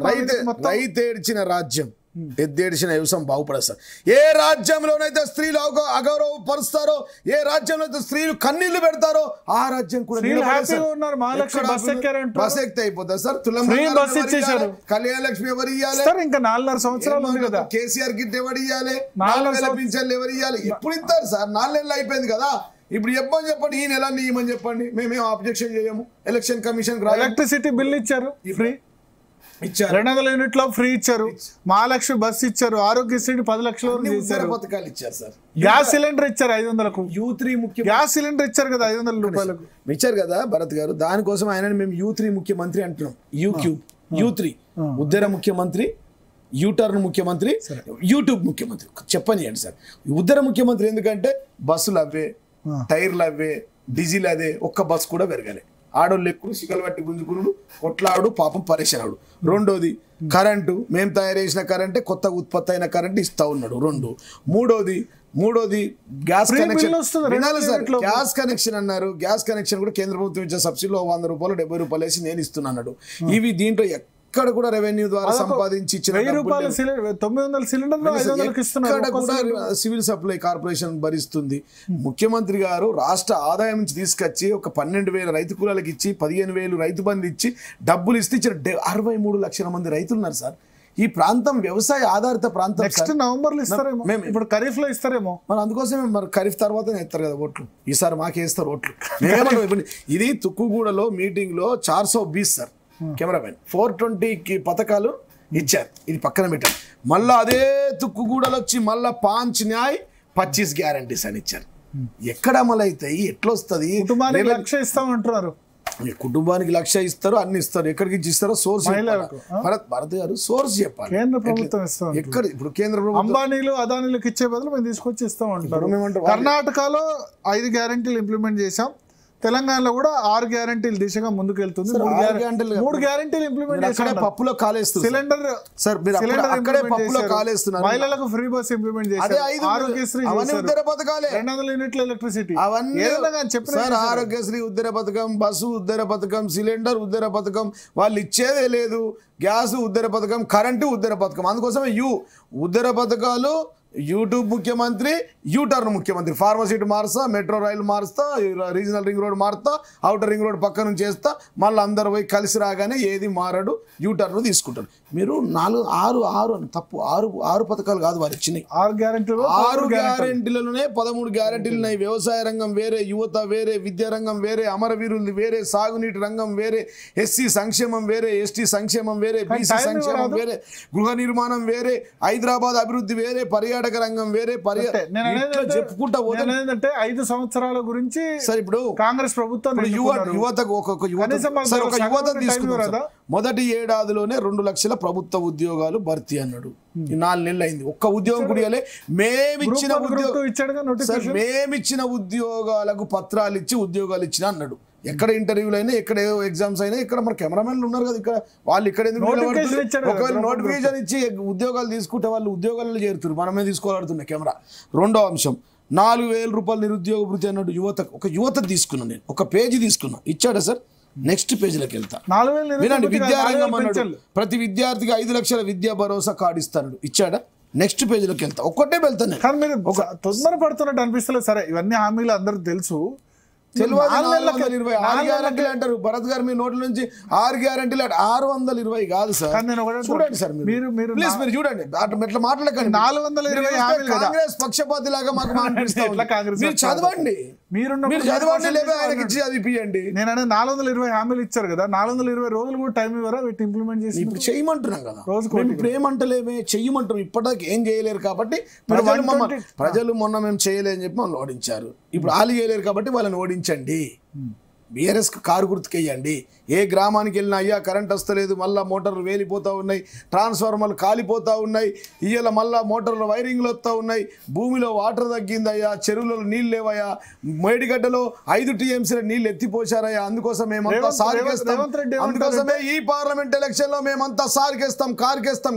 రైతు ఏడ్చిన రాజ్యం ఎద్దేడిచిన వ్యవసాయం బాగుపడదు సార్. ఏ రాజ్యంలోనైతే స్త్రీలు అగౌరవపరుస్తారో, ఏ రాజ్యంలో అయితే స్త్రీలు కన్నీళ్లు పెడతారో ఆ రాజ్యం కూడా బస్ ఎక్కితే అయిపోతుంది సార్. కళ్యాణ లక్ష్మి ఎవరు ఇవ్వాలి? ఇంకా 4.5 సంవత్సరాలు ఉంది కదా. కేసీఆర్ గిట్ ఎవరు ఇవ్వాలి? 4,000 పింఛన్లు ఎవరు ఇవ్వాలి? ఎప్పుడు ఇస్తారు సార్? 4 నెలలు అయిపోయింది కదా. ఇప్పుడు చెప్పండి ఈ నెల ఇవ్వమని చెప్పండి, మేమేం అబ్జెక్షన్ చేయము. ఎలక్షన్ కమిషన్ ఎలక్ట్రిసిటీ బిల్ ఇచ్చారు, ఫ్రీ ఇచ్చారు, 200 యూనిట్లో ఫ్రీ ఇచ్చారు, మహాలక్ష్మి బస్ ఇచ్చారు, ఆరోగ్యశ్రీ 10 లక్షల పథకాలు ఇచ్చారు సార్. గ్యాస్ సిలిండర్ ఇచ్చారు 500కు. U3 ముఖ్య గ్యాస్ సిలిండర్ ఇచ్చారు కదా 500 రూపాయలకు ఇచ్చారు కదా భరత్ గారు. దానికోసం ఆయన మేము U3 ముఖ్యమంత్రి అంటున్నాం. U3 ఉద్దర ముఖ్యమంత్రి, యూటర్న్ ముఖ్యమంత్రి, యూట్యూబ్ ముఖ్యమంత్రి చెప్పనియండి సార్. ఉద్దర ముఖ్యమంత్రి ఎందుకంటే బస్సులు అవే, టైర్లు అవే, డీజిల్ అదే, ఒక్క బస్సు కూడా పెరగలే. ఆడోళ్ళు ఎక్కువ సిగలు పట్టి గుంజుకున్నాడు, కొట్లాడు, పాపం పరేషాడు. రెండోది కరెంటు, మేము తయారు చేసిన కరెంటే కొత్త ఉత్పత్తి అయిన కరెంట్ ఇస్తా ఉన్నాడు. మూడోది గ్యాస్ కనెక్షన్ వినాలి సార్. గ్యాస్ కనెక్షన్ అన్నారు. గ్యాస్ కనెక్షన్ కూడా కేంద్ర ప్రభుత్వం ఇచ్చే సబ్సిడీలో 100 రూపాయలు 70 రూపాయలు వేసి నేను ఇస్తున్నాడు. ఇవి దీంట్లో ఎక్కడ కూడా రెవెన్యూ ద్వారా సంపాదించి ఇచ్చిన 900 సిలిండర్ సివిల్ సప్లై కార్పొరేషన్ భరిస్తుంది. ముఖ్యమంత్రి గారు రాష్ట్ర ఆదాయం నుంచి తీసుకొచ్చి ఒక 12,000 రైతు కూలీలకు ఇచ్చి 15,000 రైతు బంధు ఇచ్చి డబ్బులు ఇచ్చిన 63 లక్షల మంది రైతులు ఉన్నారు సార్. ఈ ప్రాంతం వ్యవసాయ ఆధారిత ప్రాంతం. నెక్స్ట్ నవంబర్లో ఇస్తారేమో, ఇప్పుడు ఖరీఫ్ లో ఇస్తారేమో. మరి అందుకోసమే మరి ఖరీఫ్ తర్వాతనే ఇస్తారు కదా ఓట్లు. ఈసారి మాకేస్తారు ఓట్లు. మేమేమంటాం, ఇది తుక్కుగూడలో మీటింగ్ లో 420 సార్ కెమెరామెన్ 420 పథకాలు ఇచ్చారు. ఇది పక్కన పెట్టారు. మళ్ళా అదే తుక్కుగూడలో వచ్చి మళ్ళా 5 న్యాయ్ 25 గ్యారంటీస్ అని ఇచ్చారు. ఎక్కడ అమలు అవుతాయి? ఎట్లా వస్తుంది? కుటుంబానికి 1,00,000 ఇస్తామంటున్నారు. కుటుంబానికి 1,00,000 ఇస్తారు, అన్ని ఇస్తారు. ఎక్కడికి ఇస్తారో సోర్స్ భరత్ గారు సోర్స్ చెప్పాలి. కేంద్ర ప్రభుత్వం ఇస్తాం. ఎక్కడ ఇప్పుడు కేంద్ర ప్రభుత్వం అంబానీలు అదానీలకు ఇచ్చే బదులు మేము తీసుకొచ్చి ఇస్తాం అంటారు. కర్ణాటకలో 5 గ్యారంటీలు ఇంప్లిమెంట్ చేశాం. తెలంగాణలో కూడా 6 గ్యారంటీల దిశగా ముందుకు వెళ్తుంది. 3 గ్యారంటీలు ఇంప్లిమెంట్ చేశారు. పప్పులో కాలేస్తుంది సిలిండర్ సార్. పప్పులో కాలేస్తున్నారు. మహిళలకు ఫ్రీ బస్ ఇంప్లిమెంట్ చేశారు. ఆరోగ్యశ్రీ 200 యూనిట్ల ఎలక్ట్రిసిటీ అవన్నీ సార్. ఆరోగ్యశ్రీ, ఉద్దర పథకం, బస్సు ఉద్దర పథకం, సిలిండర్ ఉద్దర పథకం, వాళ్ళు ఇచ్చేదే లేదు. గ్యాస్ ఉద్దర పథకం, కరెంటు ఉద్దర పథకం. అందుకోసమే ఉద్దర పథకాలు, యూట్యూబ్ ముఖ్యమంత్రి, యూటర్న్ ముఖ్యమంత్రి. ఫార్మసీట్ మారుస్తా, మెట్రో రైలు మారుస్తా, రీజనల్ రింగ్ రోడ్ మారుతా, అవుటర్ రింగ్ రోడ్ పక్క నుంచి చేస్తా, మళ్ళీ అందరు పోయి కలిసి రాగానే ఏది మారడు, యూటర్న్ తీసుకుంటారు. మీరు 6 తప్పు. 6 పథకాలు కాదు వారు ఇచ్చినాయి. 6 గ్యారెంటీలలోనే 13 గ్యారెంటీలు ఉన్నాయి. వ్యవసాయ రంగం వేరే, యువత వేరే, విద్యా రంగం వేరే, అమరవీరులు వేరే, సాగునీటి రంగం వేరే, ఎస్సీ సంక్షేమం వేరే, ఎస్టీ సంక్షేమం వేరే, బీసీ సంక్షేమం వేరే, గృహ నిర్మాణం వేరే, హైదరాబాద్ అభివృద్ధి వేరే, పర్యాటక రంగం వేరే. చెప్పుకుంటా ఏంటంటే 5 సంవత్సరాల గురించి సార్. ఇప్పుడు కాంగ్రెస్ ప్రభుత్వం యువతకు ఒక యువత తీసుకున్నారు. మొదటి ఏడాదిలోనే 2 లక్షల ప్రభుత్వ ఉద్యోగాలు భర్తీ అన్నాడు. 4 నెలలు అయింది. ఒక్క ఉద్యోగం కూడా మేమిచ్చిన ఉద్యోగాలకు పత్రాలు ఇచ్చి ఉద్యోగాలు ఇచ్చిన అన్నాడు. ఎక్కడ ఇంటర్వ్యూలు అయినా, ఎక్కడ ఎగ్జామ్స్ అయినా, ఇక్కడ మన కెమెరామెన్లు ఉన్నారు కదా, ఇక్కడ వాళ్ళు ఇక్కడ ఎందుకు ఒకవేళ నోటిఫికేషన్ ఇచ్చి ఉద్యోగాలు తీసుకుంటే వాళ్ళు ఉద్యోగాలలో చేరుతున్నారు. మనమే తీసుకోవాడుతున్నాయి కెమెరా. రెండో అంశం 4,000 రూపాయలు నిరుద్యోగ భృతి అన్నాడు. ఒక యువత తీసుకున్నాను నేను, ఒక పేజీ తీసుకున్నా. ఇచ్చాడా సార్? నెక్స్ట్ పేజీలోకి వెళ్తా. వినండి, విద్యారంగం అన్నాడు. ప్రతి విద్యార్థికి 5 లక్షల విద్యా భరోసా కార్డు ఇస్తాడు. ఇచ్చాడా? నెక్స్ట్ పేజీలోకి వెళ్తా. ఒక్కటే వెళ్తాను. కానీ మీరు తొందర పడుతున్నట్టు అనిపిస్తలేదు. సరే, ఇవన్నీ హామీలు అందరికి తెలుసు. 6 గ్యారెంటీలు అంటారు భరత్ గారు. మీ నోట్ల నుంచి 6 గ్యారెంటీలు 620 కాదు సార్. చూడండి సార్, ప్లీజ్ మీరు చూడండి. ఎట్లా మాట్లాడకండి. 420 కాంగ్రెస్ పక్షపాతి లాగా మాకు మీరు చదవండి. మీరు చదవండి, లేదా ఆయనకి ఇచ్చి చదివియండి. నేను అనేది 420 హామీలు ఇచ్చారు కదా, 420 రోజులు కూడా టైం ఇవ్వరా వీటిని ఇంప్లిమెంట్ చేసి? ఇప్పుడు చేయమంటున్నాం కదా, ఇప్పుడు ఏమంటలేమే, చెయ్యమంటాం. ఇప్పటిదాకా ఏం చేయలేరు కాబట్టి ప్రజలు మొన్న మేము చేయలేని చెప్పి మమ్మల్ని ఓడించారు. ఇప్పుడు వాళ్ళు చేయలేరు కాబట్టి వాళ్ళని ఓడించండి. BRS car గుర్తుకెయ్యండి. ఏ గ్రామానికి వెళ్ళినా అయ్యా కరెంట్ వస్తలేదు, మళ్ళీ మోటార్లు వేలిపోతూ ఉన్నాయి, ట్రాన్స్ఫార్మర్లు కాలిపోతూ ఉన్నాయి, ఇవాళ మళ్ళీ మోటార్లు వైరింగ్లు వస్తూ ఉన్నాయి, భూమిలో వాటర్ తగ్గిందయ్యా, చెరువులలో నీళ్ళు లేవయ్యా, మేడిగడ్డలో 5 TMCల నీళ్ళు ఎత్తిపోశారయ్యా, అందుకోసం మేమంతా సారికేస్తాం. అందుకోసమే ఈ పార్లమెంట్ ఎలక్షన్లో మేమంతా సారికేస్తాం, కారికేస్తాం.